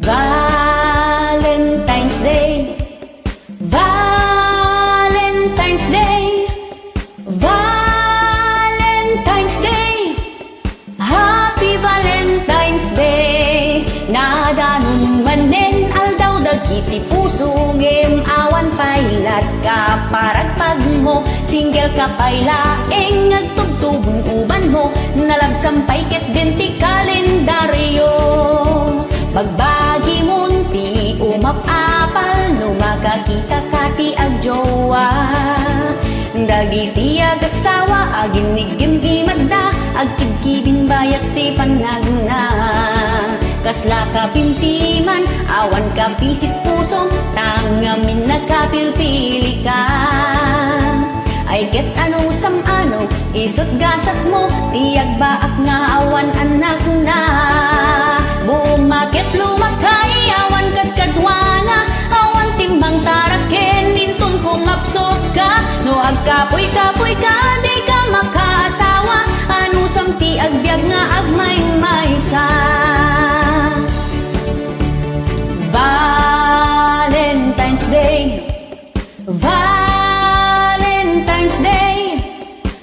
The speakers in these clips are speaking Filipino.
Valentine's Day, Valentine's Day, Valentine's Day, Happy Valentine's Day. Nadanon manen aldaw dagiti puso ngem awan pailat ka paragpag mo, single ka pailaeng agtugtugong uban mo, nalabsampay ket genti kalendaryo. Pagbagi munti umapapal no makakita kati agjowa, dagiti agasawa aginigim imadda agkibkibin bayat ti panagna. Kasla ka pimpiman awan ka pisit pusong tangamin nagkapilpili ka. Ay ket ano sam ano isot gasat mo tiyag baak nga awan anak na. Bumakit lumakay awan kadkadwana, awan timbang taraken nintun kung mapsok ka. No agkapoy-kapoy ka di ka makaasawa, ano sam ti agbyag nga agmay-maysa. Valentine's Day, Valentine's Day,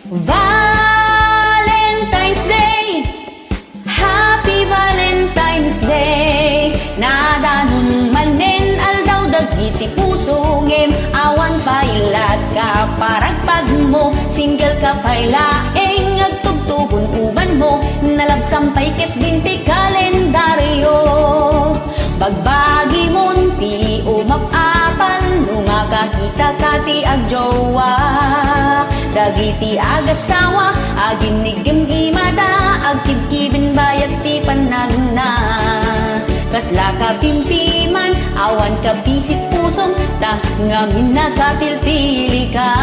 Valentine's Day, Happy Valentine's Day. Nadanon manen aldaw dagiti puso ngem awan pailat ka paragpag mo, single ka pailaeng agtugtugon uban mo, nalabsampay ket ginti kalendaryo. Bagbagi munti umapapal no makakita kati agjowa, dagiti agasawa aginigim imada agkibkibin bayat ti panagna. Kasla ka pimpiman awan ka pisit pusong tangamin nakapilpili ka.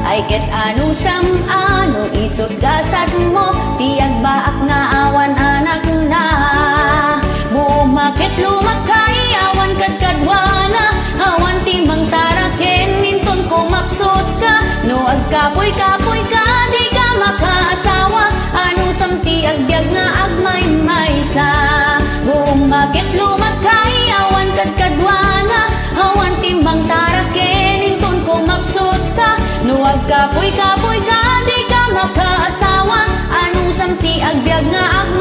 Ay ket ano sam ano isot gasat mo tiyag baak nga awan anak na. Bumakit lumakay awan kadkadwana, awan timang taraken nintun kumapsot ka. No agkapoy-kapoy ka di ka makaasawa, ano sam ti agbyag nga agmay-maysa. Bumakit lumakay awan kadkadwana, awan timbang taraken nintun kumapsot ka. No agkapoy-kapoy ka di ka makaasawa, ano sam ti agbyag nga agmay-maysa.